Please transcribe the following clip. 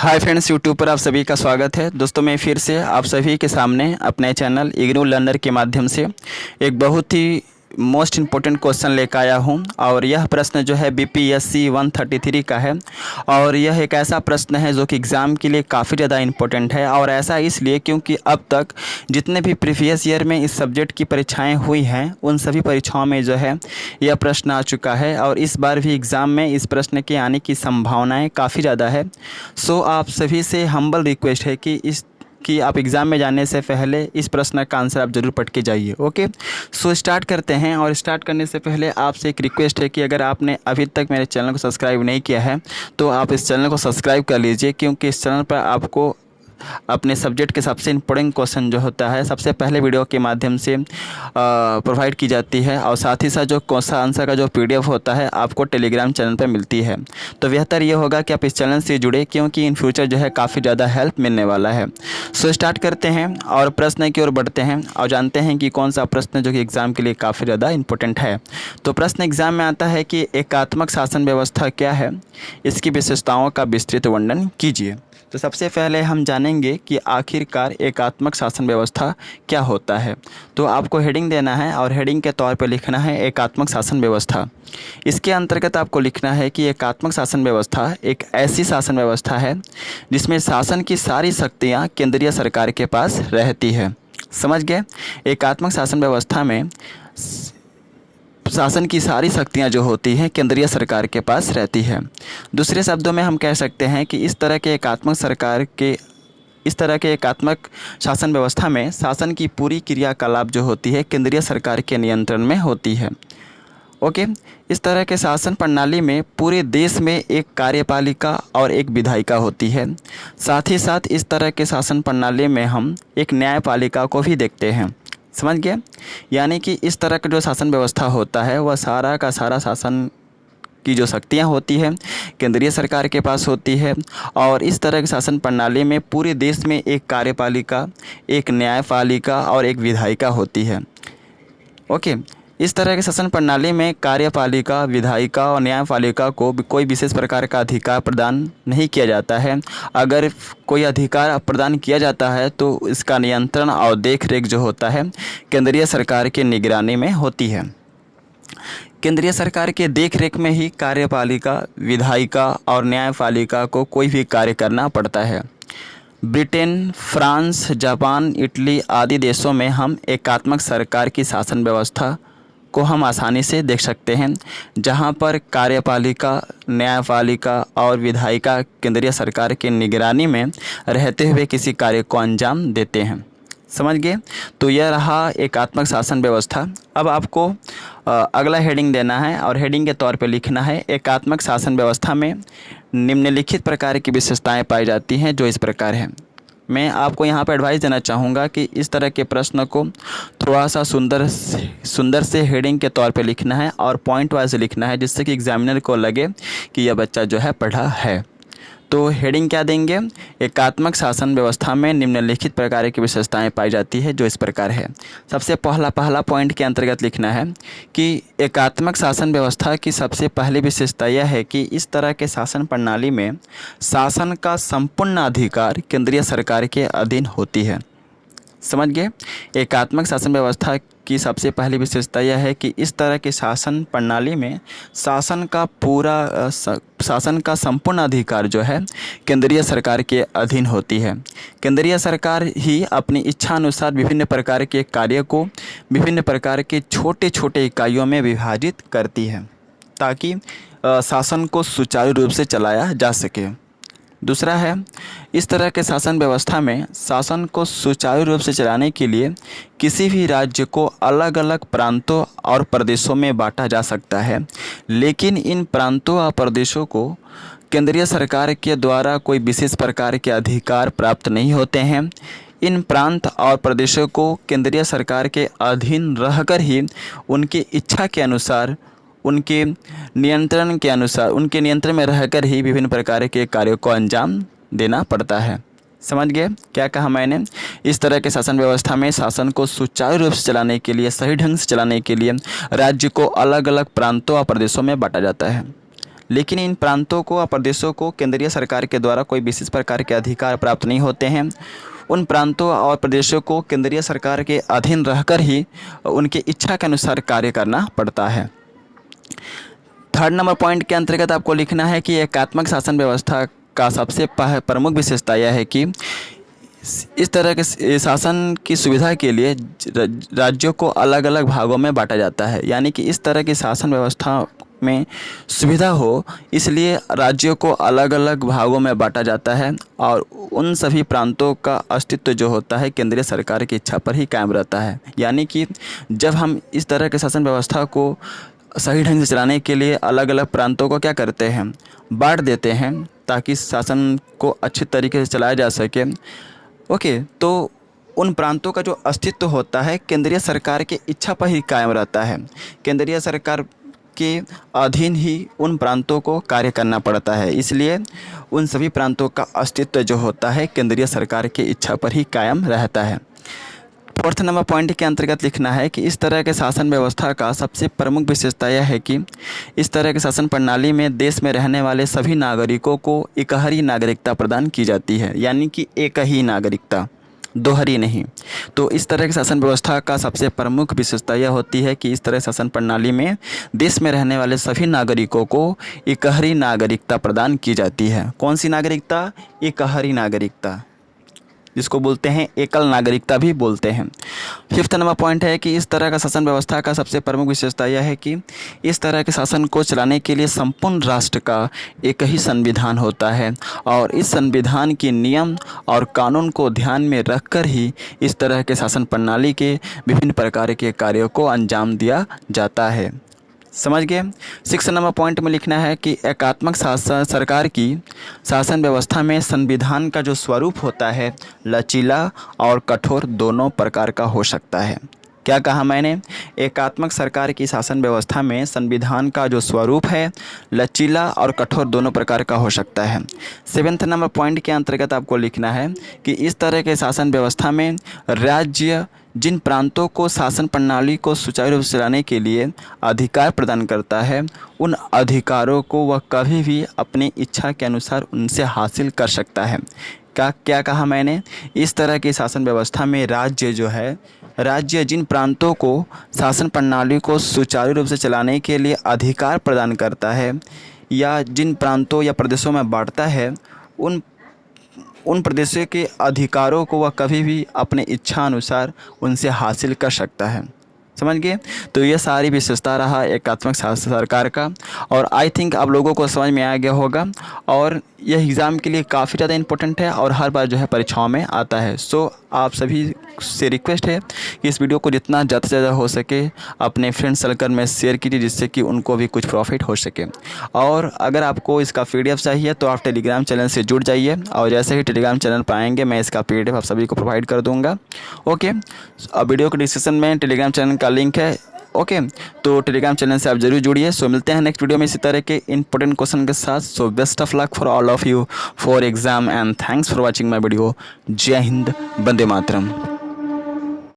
Hi friends, YouTube पर आप सभी का स्वागत है। दोस्तों, मैं फिर से आप सभी के सामने अपने चैनल इग्नू लर्नर के माध्यम से एक बहुत ही मोस्ट इम्पोर्टेंट क्वेश्चन लेकर आया हूं। और यह प्रश्न जो है बीपीएससी 133 का है। और यह एक ऐसा प्रश्न है जो कि एग्ज़ाम के लिए काफ़ी ज़्यादा इम्पोर्टेंट है। और ऐसा इसलिए क्योंकि अब तक जितने भी प्रीवियस ईयर में इस सब्जेक्ट की परीक्षाएं हुई हैं, उन सभी परीक्षाओं में जो है यह प्रश्न आ चुका है। और इस बार भी एग्ज़ाम में इस प्रश्न के आने की संभावनाएं काफ़ी ज़्यादा है। सो आप सभी से हम्बल रिक्वेस्ट है कि आप एग्ज़ाम में जाने से पहले इस प्रश्न का आंसर आप ज़रूर पढ़ के जाइए। ओके, सो स्टार्ट करते हैं। और स्टार्ट करने से पहले आपसे एक रिक्वेस्ट है कि अगर आपने अभी तक मेरे चैनल को सब्सक्राइब नहीं किया है तो आप इस चैनल को सब्सक्राइब कर लीजिए, क्योंकि इस चैनल पर आपको अपने सब्जेक्ट के सबसे इम्पोर्टेंट क्वेश्चन जो होता है सबसे पहले वीडियो के माध्यम से प्रोवाइड की जाती है। और साथ ही साथ जो क्वेश्चन आंसर का जो पीडीएफ होता है आपको टेलीग्राम चैनल पर मिलती है। तो बेहतर ये होगा कि आप इस चैनल से जुड़े, क्योंकि इन फ्यूचर जो है काफ़ी ज़्यादा हेल्प मिलने वाला है। सो स्टार्ट करते हैं और प्रश्न की ओर बढ़ते हैं और जानते हैं कि कौन सा प्रश्न जो कि एग्ज़ाम के लिए काफ़ी ज़्यादा इंपॉर्टेंट है। तो प्रश्न एग्ज़ाम में आता है कि एकात्मक शासन व्यवस्था क्या है, इसकी विशेषताओं का विस्तृत वर्णन कीजिए। तो सबसे पहले हम जानेंगे कि आखिरकार एकात्मक शासन व्यवस्था क्या होता है। तो आपको हेडिंग देना है और हेडिंग के तौर पर लिखना है एकात्मक शासन व्यवस्था। इसके अंतर्गत आपको लिखना है कि एकात्मक शासन व्यवस्था एक ऐसी शासन व्यवस्था है जिसमें शासन की सारी शक्तियां केंद्रीय सरकार के पास रहती है। समझ गए? एकात्मक शासन व्यवस्था में शासन की सारी शक्तियां जो होती हैं केंद्रीय सरकार के पास रहती है। दूसरे शब्दों में हम कह सकते हैं कि इस तरह के एकात्मक शासन व्यवस्था में शासन की पूरी क्रियाकलाप जो होती है केंद्रीय सरकार के नियंत्रण में होती है। ओके, इस तरह के शासन प्रणाली में पूरे देश में एक कार्यपालिका और एक विधायिका होती है। साथ ही साथ इस तरह के शासन प्रणाली में हम एक न्यायपालिका को भी देखते हैं। समझ गए? यानी कि इस तरह का जो शासन व्यवस्था होता है वह सारा का सारा शासन की जो शक्तियां होती है केंद्रीय सरकार के पास होती है। और इस तरह की शासन प्रणाली में पूरे देश में एक कार्यपालिका, एक न्यायपालिका और एक विधायिका होती है। ओके, इस तरह के शासन प्रणाली में कार्यपालिका, विधायिका और न्यायपालिका को कोई विशेष प्रकार का अधिकार प्रदान नहीं किया जाता है। अगर कोई अधिकार प्रदान किया जाता है तो इसका नियंत्रण और देखरेख जो होता है केंद्रीय सरकार की निगरानी में होती है। केंद्रीय सरकार के देखरेख में ही कार्यपालिका, विधायिका और न्यायपालिका को कोई भी कार्य करना पड़ता है। ब्रिटेन, फ्रांस, जापान, इटली आदि देशों में हम एकात्मक सरकार की शासन व्यवस्था को हम आसानी से देख सकते हैं, जहां पर कार्यपालिका, न्यायपालिका और विधायिका केंद्रीय सरकार की निगरानी में रहते हुए किसी कार्य को अंजाम देते हैं। समझ गए? तो यह रहा एकात्मक शासन व्यवस्था। अब आपको अगला हेडिंग देना है और हेडिंग के तौर पर लिखना है एकात्मक शासन व्यवस्था में निम्नलिखित प्रकार की विशेषताएं पाई जाती हैं, जो इस प्रकार हैं। मैं आपको यहाँ पर एडवाइस देना चाहूँगा कि इस तरह के प्रश्न को थोड़ा सा सुंदर से हेडिंग के तौर पे लिखना है और पॉइंट वाइज लिखना है, जिससे कि एग्जामिनर को लगे कि यह बच्चा जो है पढ़ा है। तो हेडिंग क्या देंगे? एकात्मक शासन व्यवस्था में निम्नलिखित प्रकार की विशेषताएं पाई जाती है, जो इस प्रकार है। सबसे पहला पॉइंट के अंतर्गत लिखना है कि एकात्मक शासन व्यवस्था की सबसे पहली विशेषता यह है कि इस तरह के शासन प्रणाली में शासन का संपूर्ण अधिकार केंद्रीय सरकार के अधीन होती है। समझ गए? एकात्मक शासन व्यवस्था की सबसे पहली विशेषता यह है कि इस तरह के शासन प्रणाली में शासन का संपूर्ण अधिकार जो है केंद्रीय सरकार के अधीन होती है। केंद्रीय सरकार ही अपनी इच्छा अनुसार विभिन्न प्रकार के कार्य को विभिन्न प्रकार के छोटे छोटे इकाइयों में विभाजित करती है, ताकि शासन को सुचारू रूप से चलाया जा सके। दूसरा है, इस तरह के शासन व्यवस्था में शासन को सुचारू रूप से चलाने के लिए किसी भी राज्य को अलग अलग प्रांतों और प्रदेशों में बांटा जा सकता है, लेकिन इन प्रांतों और प्रदेशों को केंद्रीय सरकार के द्वारा कोई विशेष प्रकार के अधिकार प्राप्त नहीं होते हैं। इन प्रांत और प्रदेशों को केंद्रीय सरकार के अधीन रहकर ही उनकी इच्छा के अनुसार, उनके नियंत्रण में रहकर ही विभिन्न प्रकार के कार्यों को अंजाम देना पड़ता है। समझ गए क्या कहा मैंने? इस तरह के शासन व्यवस्था में शासन को सुचारू रूप से चलाने के लिए, सही ढंग से चलाने के लिए राज्य को अलग अलग प्रांतों और प्रदेशों में बांटा जाता है। लेकिन इन प्रांतों को और प्रदेशों को केंद्रीय सरकार के द्वारा कोई विशेष प्रकार के अधिकार प्राप्त नहीं होते हैं। उन प्रांतों और प्रदेशों को केंद्रीय सरकार के अधीन रहकर ही उनकी इच्छा के अनुसार कार्य करना पड़ता है। थर्ड नंबर पॉइंट के अंतर्गत आपको लिखना है कि एकात्मक शासन व्यवस्था का सबसे प्रमुख विशेषता यह है कि इस तरह के शासन की सुविधा के लिए राज्यों को अलग अलग भागों में बांटा जाता है। यानी कि इस तरह की शासन व्यवस्था में सुविधा हो, इसलिए राज्यों को अलग अलग भागों में बांटा जाता है और उन सभी प्रांतों का अस्तित्व जो होता है केंद्रीय सरकार की इच्छा पर ही कायम रहता है। यानी कि जब हम इस तरह के शासन व्यवस्था को सही ढंग से चलाने के लिए अलग अलग प्रांतों को क्या करते हैं, बांट देते हैं ताकि शासन को अच्छे तरीके से चलाया जा सके। ओके, तो उन प्रांतों का जो अस्तित्व होता है केंद्रीय सरकार की इच्छा पर ही कायम रहता है। केंद्रीय सरकार के अधीन ही उन प्रांतों को कार्य करना पड़ता है, इसलिए उन सभी प्रांतों का अस्तित्व जो होता है केंद्रीय सरकार की इच्छा पर ही कायम रहता है। फोर्थ नंबर पॉइंट के अंतर्गत लिखना है कि इस तरह के शासन व्यवस्था का सबसे प्रमुख विशेषता यह है कि इस तरह के शासन प्रणाली में देश में रहने वाले सभी नागरिकों को एकहरी नागरिकता प्रदान की जाती है। यानी कि एक ही नागरिकता, दोहरी नहीं। तो इस तरह की शासन व्यवस्था का सबसे प्रमुख विशेषता यह होती है कि इस तरह शासन प्रणाली में देश में रहने वाले सभी नागरिकों को एकहरी नागरिकता प्रदान की जाती है। कौन सी नागरिकता? एकहरी नागरिकता, जिसको बोलते हैं एकल नागरिकता भी बोलते हैं। फिफ्थ नंबर पॉइंट है कि इस तरह का शासन व्यवस्था का सबसे प्रमुख विशेषता यह है कि इस तरह के शासन को चलाने के लिए संपूर्ण राष्ट्र का एक ही संविधान होता है और इस संविधान के नियम और कानून को ध्यान में रखकर ही इस तरह के शासन प्रणाली के विभिन्न प्रकार के कार्यों को अंजाम दिया जाता है। समझ गए? 6 नंबर पॉइंट में लिखना है कि एकात्मक शासन सरकार की शासन व्यवस्था में संविधान का जो स्वरूप होता है लचीला और कठोर दोनों प्रकार का हो सकता है। क्या कहा मैंने? एकात्मक सरकार की शासन व्यवस्था में संविधान का जो स्वरूप है लचीला और कठोर दोनों प्रकार का हो सकता है। 7 नंबर पॉइंट के अंतर्गत आपको लिखना है कि इस तरह के शासन व्यवस्था में राज्य जिन प्रांतों को शासन प्रणाली को सुचारू रूप से चलाने के लिए अधिकार प्रदान करता है उन अधिकारों को वह कभी भी अपनी इच्छा के अनुसार उनसे हासिल कर सकता है। क्या कहा मैंने? इस तरह की शासन व्यवस्था में राज्य जिन प्रांतों को शासन प्रणाली को सुचारू रूप से चलाने के लिए अधिकार प्रदान करता है या जिन प्रांतों या प्रदेशों में बांटता है उन प्रदेशों के अधिकारों को वह कभी भी अपने इच्छा अनुसार उनसे हासिल कर सकता है। समझ गए? तो ये सारी विशेषता रहा एकात्मक शासन सरकार का और आई थिंक आप लोगों को समझ में आ गया होगा और यह एग्ज़ाम के लिए काफ़ी ज़्यादा इंपॉर्टेंट है और हर बार जो है परीक्षाओं में आता है। सो आप सभी से रिक्वेस्ट है कि इस वीडियो को जितना ज़्यादा से ज़्यादा हो सके अपने फ्रेंड सर्कल में शेयर कीजिए जिससे कि उनको भी कुछ प्रॉफिट हो सके। और अगर आपको इसका PDF चाहिए तो आप टेलीग्राम चैनल से जुड़ जाइए और जैसे ही टेलीग्राम चैनल पर आएंगे मैं इसका PDF आप सभी को प्रोवाइड कर दूँगा। ओके, अब वीडियो के डिस्क्रिप्शन में टेलीग्राम चैनल का लिंक है। ओके, तो टेलीग्राम चैनल से आप जरूर जुड़िए। सो मिलते हैं नेक्स्ट वीडियो में इसी तरह के इंपॉर्टेंट क्वेश्चन के साथ। So best of luck for all of you for exam and thanks for watching my video. जय हिंद, वंदे मातरम।